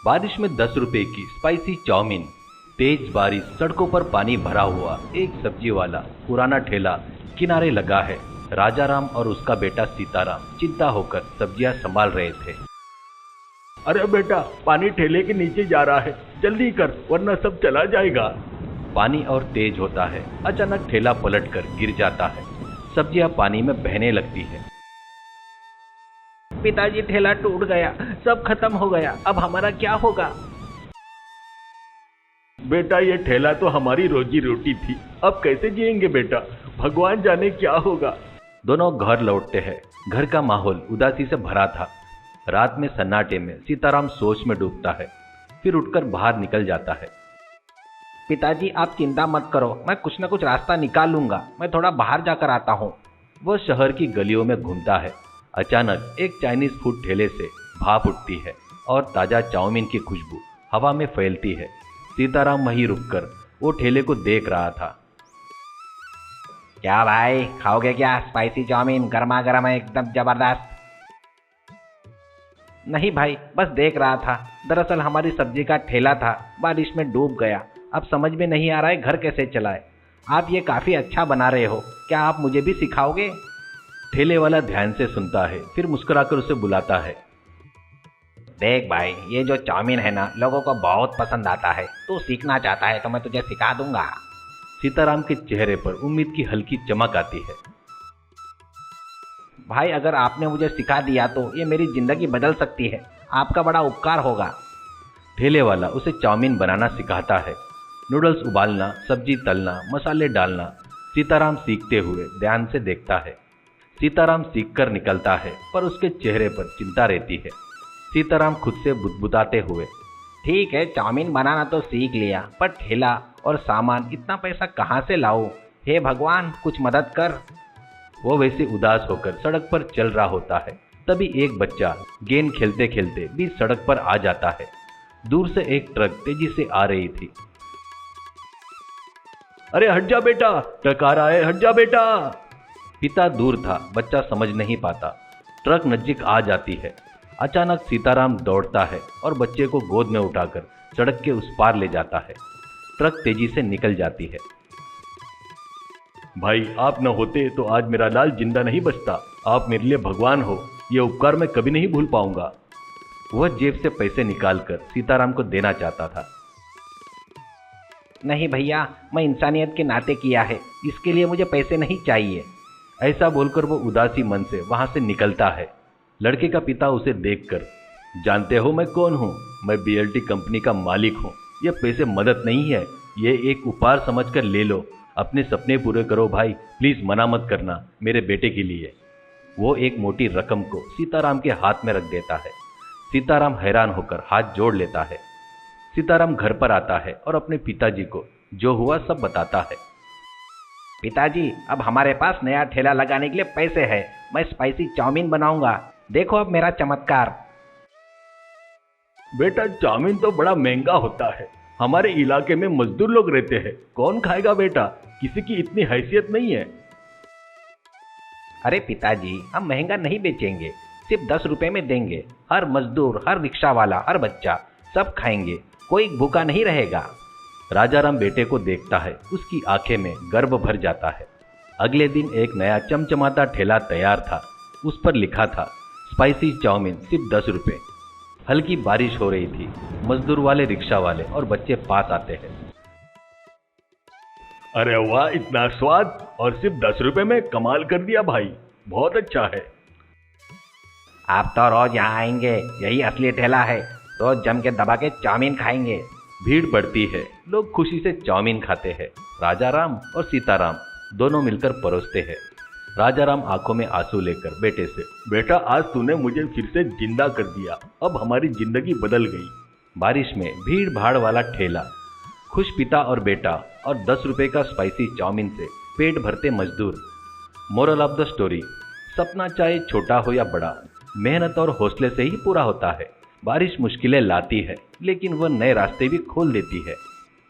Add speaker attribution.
Speaker 1: बारिश में 10 रुपए की स्पाइसी चाउमीन। तेज बारिश, सड़कों पर पानी भरा हुआ। एक सब्जी वाला पुराना ठेला किनारे लगा है। राजा राम और उसका बेटा सीताराम चिंता होकर सब्जियां संभाल रहे थे।
Speaker 2: अरे बेटा, पानी ठेले के नीचे जा रहा है, जल्दी कर वरना सब चला जाएगा।
Speaker 1: पानी और तेज होता है। अचानक ठेला पलटकर गिर जाता है। सब्जियां पानी में बहने लगती है।
Speaker 3: पिताजी, ठेला टूट गया, सब खत्म हो गया, अब हमारा क्या होगा?
Speaker 2: बेटा, ये ठेला तो हमारी रोजी रोटी थी, अब कैसे जिएंगे बेटा, भगवान जाने क्या होगा।
Speaker 1: दोनों घर लौटते हैं। घर का माहौल उदासी से भरा था। रात में सन्नाटे में सीताराम सोच में डूबता है, फिर उठकर बाहर निकल जाता है।
Speaker 3: पिताजी, आप चिंता मत करो, मैं कुछ न कुछ रास्ता निकाल लूंगा, मैं थोड़ा बाहर जाकर आता हूँ।
Speaker 1: वह शहर की गलियों में घूमता है। अचानक एक चाइनीज फूड ठेले से भाप उठती है और ताजा चाउमीन की खुशबू हवा में फैलती है। सीताराम वहीं रुककर वो ठेले को देख रहा था।
Speaker 3: क्या भाई, खाओगे क्या? स्पाइसी चाउमीन गर्मा गर्म है, एकदम जबरदस्त। नहीं भाई, बस देख रहा था। दरअसल हमारी सब्जी का ठेला था, बारिश में डूब गया। अब समझ में नहीं आ रहा है घर कैसे चलाए। आप ये काफ़ी अच्छा बना रहे हो, क्या आप मुझे भी सिखाओगे?
Speaker 1: ठेले वाला ध्यान से सुनता है, फिर मुस्कुराकर उसे बुलाता है।
Speaker 3: देख भाई, ये जो चाउमीन है ना, लोगों को बहुत पसंद आता है। तू सीखना चाहता है तो मैं तुझे सिखा दूंगा।
Speaker 1: सीताराम के चेहरे पर उम्मीद की हल्की चमक आती है।
Speaker 3: भाई, अगर आपने मुझे सिखा दिया तो ये मेरी जिंदगी बदल सकती है। आपका बड़ा उपकार होगा।
Speaker 1: ठेले वाला उसे चाउमीन बनाना सिखाता है। नूडल्स उबालना, सब्जी तलना, मसाले डालना। सीताराम सीखते हुए ध्यान से देखता है। सीताराम सीखकर निकलता है, पर उसके चेहरे पर चिंता रहती है। सीताराम खुद से बुदबुदाते हुए,
Speaker 3: ठीक है, चाउमीन बनाना तो सीख लिया, पर ठेला और सामान, इतना पैसा कहाँ से लाऊं? हे भगवान, कुछ मदद कर।
Speaker 1: वो वैसे उदास होकर सड़क पर चल रहा होता है। तभी एक बच्चा गेंद खेलते खेलते बीच सड़क पर आ जाता है। दूर से एक ट्रक तेजी से आ रही थी।
Speaker 2: अरे हट जा बेटा, ट्रक आ रहा है, हट जा बेटा।
Speaker 1: पिता दूर था, बच्चा समझ नहीं पाता। ट्रक नजदीक आ जाती है। अचानक सीताराम दौड़ता है और बच्चे को गोद में उठाकर सड़क के उस पार ले जाता है। ट्रक तेजी से निकल जाती है।
Speaker 2: भाई, आप न होते तो आज मेरा लाल जिंदा नहीं बचता। आप मेरे लिए भगवान हो, ये उपकार मैं कभी नहीं भूल पाऊंगा।
Speaker 1: वह जेब से पैसे निकालकर सीताराम को देना चाहता था।
Speaker 3: नहीं भैया, मैं इंसानियत के नाते किया है, इसके लिए मुझे पैसे नहीं चाहिए।
Speaker 1: ऐसा बोलकर वो उदासी मन से वहां से निकलता है। लड़के का पिता उसे देखकर, जानते हो मैं कौन हूँ? मैं बीएलटी कंपनी का मालिक हूँ। ये पैसे मदद नहीं है, ये एक उपहार समझकर ले लो। अपने सपने पूरे करो भाई, प्लीज मना मत करना, मेरे बेटे के लिए। वो एक मोटी रकम को सीताराम के हाथ में रख देता है। सीताराम हैरान होकर हाथ जोड़ लेता है। सीताराम घर पर आता है और अपने पिताजी को जो हुआ सब बताता है।
Speaker 3: पिताजी, अब हमारे पास नया ठेला लगाने के लिए पैसे हैं। मैं स्पाइसी चाउमीन बनाऊंगा, देखो अब मेरा चमत्कार।
Speaker 2: बेटा, चाउमीन तो बड़ा महंगा होता है, हमारे इलाके में मजदूर लोग रहते हैं, कौन खाएगा बेटा, किसी की इतनी हैसियत नहीं है।
Speaker 3: अरे पिताजी, हम महंगा नहीं बेचेंगे, सिर्फ 10 रुपए में देंगे। हर मजदूर, हर रिक्शा वाला, हर बच्चा, सब खाएंगे, कोई भूखा नहीं रहेगा।
Speaker 1: राजाराम बेटे को देखता है, उसकी आंखें में गर्व भर जाता है। अगले दिन एक नया चमचमाता ठेला तैयार था। उस पर लिखा था, स्पाइसी चाउमीन सिर्फ 10 रुपए। हल्की बारिश हो रही थी। मजदूर वाले, रिक्शा वाले और बच्चे पास आते हैं।
Speaker 2: अरे वाह, इतना स्वाद और सिर्फ 10 रुपए में, कमाल कर दिया भाई, बहुत अच्छा है।
Speaker 3: आप तो रोज यहाँ आएंगे, यही असली ठेला है, रोज जम के दबा के चाउमीन खाएंगे।
Speaker 1: भीड़ बढ़ती है, लोग खुशी से चाउमीन खाते हैं। राजाराम और सीताराम दोनों मिलकर परोसते हैं। राजाराम आंखों में आंसू लेकर बेटे से,
Speaker 2: बेटा, आज तूने मुझे फिर से जिंदा कर दिया, अब हमारी जिंदगी बदल गई।
Speaker 1: बारिश में भीड़ भाड़ वाला ठेला, खुश पिता और बेटा, और 10 रुपए का स्पाइसी चाउमीन से पेट भरते मजदूर। मोरल ऑफ द स्टोरी, सपना चाहे छोटा हो या बड़ा, मेहनत और हौसले से ही पूरा होता है। बारिश मुश्किलें लाती है, लेकिन वह नए रास्ते भी खोल देती है।